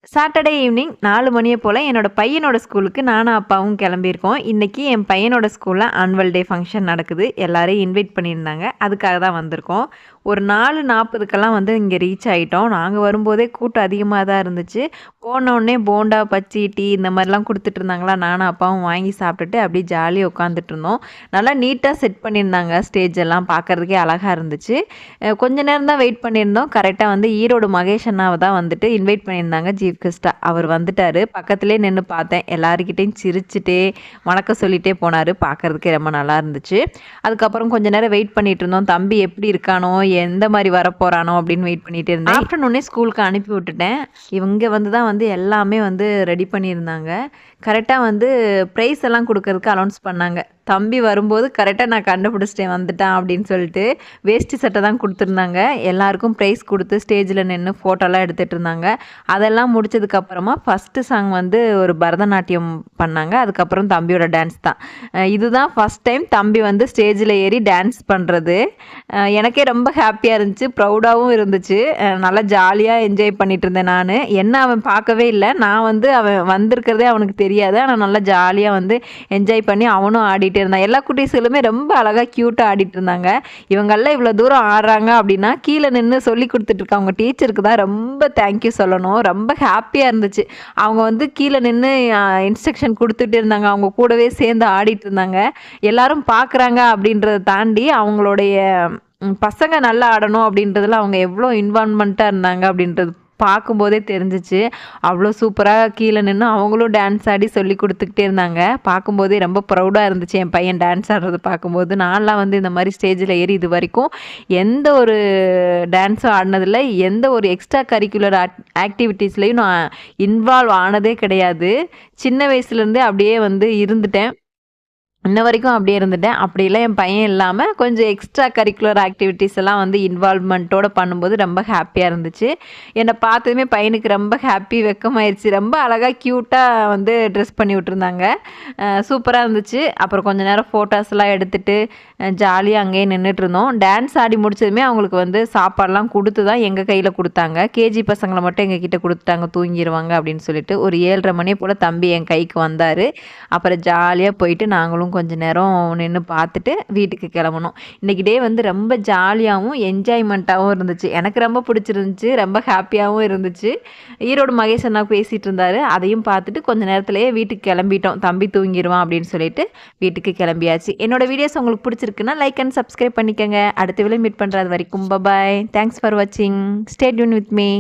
Saturday evening 4 மணிய போல என்னோட பையனோட ஸ்கூலுக்கு நானும், அப்பாவும் கிளம்பியிருக்கோம். இன்னைக்கு என் பையனோட ஸ்கூல்ல ஆனுவல் டே ஃபங்ஷன் நடக்குது. எல்லாரையும் இன்வைட் பண்ணியிருந்தாங்க. அதுக்காக தான் வந்திருக்கோம். ஒரு 4:40க்கெல்லாம் வந்து இங்க ரீச் ஆயிட்டோம். நாங்க வரும்போதே கூட்டம் அதிகமா தான் இருந்துச்சு. போனோனே போண்டா, பஜ்ஜி, டீ இந்த மாரிலாம் குடுத்துட்டு இருந்தாங்களா, நானும், அப்பாவும் வாங்கி சாப்பிட்டுட்டு அப்படியே ஜாலியா உட்காந்துட்டு இருந்தோம். நல்லா நீட்டா செட் பண்ணியிருந்தாங்க. ஸ்டேஜ் எல்லாம் பார்க்கறதுக்கே அழகா இருந்துச்சு. கொஞ்ச நேரம் தான் வெயிட் பண்ணியிருந்தோம். கரெக்ட்டா வந்து ஈரோடு மகேஷ் அண்ணாவ தான் வந்துட்டு இன்வைட் பண்ணியிருந்தாங்க சீஃப் கெஸ்ட்டா. அவர் வந்துட்டாரு. பக்கத்திலேயே நின்னு பார்த்தேன். எல்லார்கிட்டயும் சிரிச்சுட்டே, வணக்கம் சொல்லிட்டே போனாரு. பார்க்கறதுக்கே ரொம்ப நல்லா இருந்துச்சு. அதுக்கப்புறம் கொஞ்ச நேரம் வெயிட் பண்ணிட்டு இருந்தோம். தம்பி எப்படி இருக்கானோ, எந்த மாரி வரப்போறானோ அப்படின்னு வெயிட் பண்ணிட்டே இருந்தேன். ஆஃப்டர்நூனே ஸ்கூலுக்கு அனுப்பி விட்டுட்டேன். இவங்க வந்து தான் வந்து எல்லாமே வந்து ரெடி பண்ணியிருந்தாங்க. கரெக்ட்டா வந்து பிரைஸ் எல்லாம் குடுக்கறதுக்கு அனௌன்ஸ் பண்ணாங்க. தம்பி வரும்போது கரெக்ட்டா நான் கண்டுபிடிச்சிட்டேன் வந்துட்டான் அப்படின்னு சொல்லிட்டு, வேஷ்டி சட்டை தான் குடுத்துருந்தாங்க. எல்லாருக்கும் பிரைஸ் குடுத்து ஸ்டேஜில நின்னு ஃபோட்டோலாம் எடுத்துட்டு இருந்தாங்க. அதெல்லாம் முடிச்சதுக்கப்புறமா ஃபர்ஸ்ட்டு சாங் வந்து ஒரு பரதநாட்டியம் பண்ணாங்க. அதுக்கப்புறம் தம்பியோட டான்ஸ் தான். இதுதான் ஃபர்ஸ்ட் டைம் தம்பி வந்து ஸ்டேஜில ஏறி டான்ஸ் பண்றது. எனக்கே ரொம்ப ஹேப்பியா இருந்துச்சு. ப்ரௌடாவும் இருந்துச்சு. நல்லா ஜாலியா என்ஜாய் பண்ணிட்டு இருந்தேன் நானு. என்ன அவன் பார்க்கவே இல்ல. நான் வந்து அவன் வந்திருக்கிறதே அவனுக்கு தெரியாது. ஆனா நல்லா ஜாலியா வந்து என்ஜாய் பண்ணி அவனும் ஆடிட்டே இருந்தான். எல்லா குட்டீஸ்களுமே ரொம்ப அழகா கியூட்டா ஆடிட்டு இருந்தாங்க. இவங்கெல்லாம் இவ்வளோ தூரம் ஆடுறாங்க அப்படின்னா, கீழ நின்னு சொல்லிக் குடுத்துட்டு இருக்க அவங்க டீச்சருக்கு தான் ரொம்ப தேங்க்யூ சொல்லணும். ரொம்ப ஹேப்பியா இருந்துச்சு. அவங்க வந்து கீழ நின்னு இன்ஸ்ட்ரக்ஷன் குடுத்துட்டே இருந்தாங்க. அவங்க கூடவே சேர்ந்து ஆடிட்டு இருந்தாங்க. எல்லாரும் பார்க்குறாங்க அப்படின்றத தாண்டி அவங்களுடைய பசங்க நல்லா ஆடணும் அப்படின்றதுல அவங்க எவ்வளோ இன்வால்வ்மெண்ட்டா இருந்தாங்க அப்படின்றது பார்க்கும்போதே தெரிஞ்சுச்சு. அவ்வளோ சூப்பரா கீழ நின்னு அவங்களும் டான்ஸ் ஆடி சொல்லிக் குடுத்துக்கிட்டே இருந்தாங்க. பார்க்கும்போதே ரொம்ப ப்ரௌடா இருந்துச்சு என் பையன் டான்ஸ் ஆடுறத பார்க்கும்போது. நான்லாம் வந்து இந்த மாரி ஸ்டேஜில ஏறி இதுவரைக்கும் எந்த ஒரு டான்ஸும் ஆடினதில்ல. எந்த ஒரு எக்ஸ்ட்ரா கரிக்குலர் ஆக்டிவிட்டீஸ்லயும் நான் இன்வால்வ் ஆனதே கிடையாது. சின்ன வயசுலேருந்தே அப்படியே வந்து இருந்துட்டேன். இன்ன வரைக்கும் அப்படியே இருந்துட்டேன். அப்படிலாம் என் பையன் இல்லாம, கொஞ்சம் எக்ஸ்ட்ரா கரிக்குலர் ஆக்டிவிட்டீஸ் எல்லாம் வந்து இன்வால்வ்மெண்ட்டோட பண்ணும்போது ரொம்ப ஹேப்பியா இருந்துச்சு. என்ன பார்த்ததுமே பையனுக்கு ரொம்ப ஹேப்பி, வெக்கமாயிருச்சு. ரொம்ப அழகா கியூட்டா வந்து ட்ரெஸ் பண்ணி விட்டுருந்தாங்க. சூப்பரா இருந்துச்சு. அப்புறம் கொஞ்ச நேரம் ஃபோட்டோஸ்லாம் எடுத்துட்டு, ஜாலியா அங்கேயே நின்னுட்டுருந்தோம். டான்ஸ் ஆடி முடிச்சதுமே அவங்களுக்கு வந்து சாப்பாடுலாம் குடுத்து தான் எங்க கையில குடுத்தாங்க. கேஜி பசங்கள மட்டும் எங்ககிட்ட குடுத்துட்டாங்க, தூங்கிருவாங்க அப்படின்னு சொல்லிட்டு. ஒரு 7:30 மணி போல தம்பி என் கைக்கு வந்தாரு. அப்புறம் ஜாலியா போயிட்டு நாங்களும் கொஞ்ச நேரம் நின்னு பார்த்துட்டு வீட்டுக்கு கிளம்புனோம். இன்னைக்கு டே வந்து ரொம்ப ஜாலியாவும், என்ஜாய்மெண்ட்டாவும் இருந்துச்சு. எனக்கு ரொம்ப பிடிச்சிருந்துச்சு. ரொம்ப ஹேப்பியாவும் இருந்துச்சு. ஈரோடு மகேஷ் அண்ணா பேசிட்டு இருந்தாரு. அதையும் பார்த்துட்டு கொஞ்ச நேரத்திலேயே வீட்டுக்கு கிளம்பிட்டோம். தம்பி தூங்கிருவான் அப்படின்னு சொல்லிட்டு வீட்டுக்கு கிளம்பியாச்சு. என்னோட வீடியோஸ் உங்களுக்கு பிடிச்சிருக்குன்னா லைக் அண்ட் சப்ஸ்கிரைப் பண்ணிக்கங்க. அடுத்த வீடியோல மீட் பண்றது வரைக்கும் பபாய். தேங்க்ஸ் ஃபார் வாட்சிங். Stay tune with me.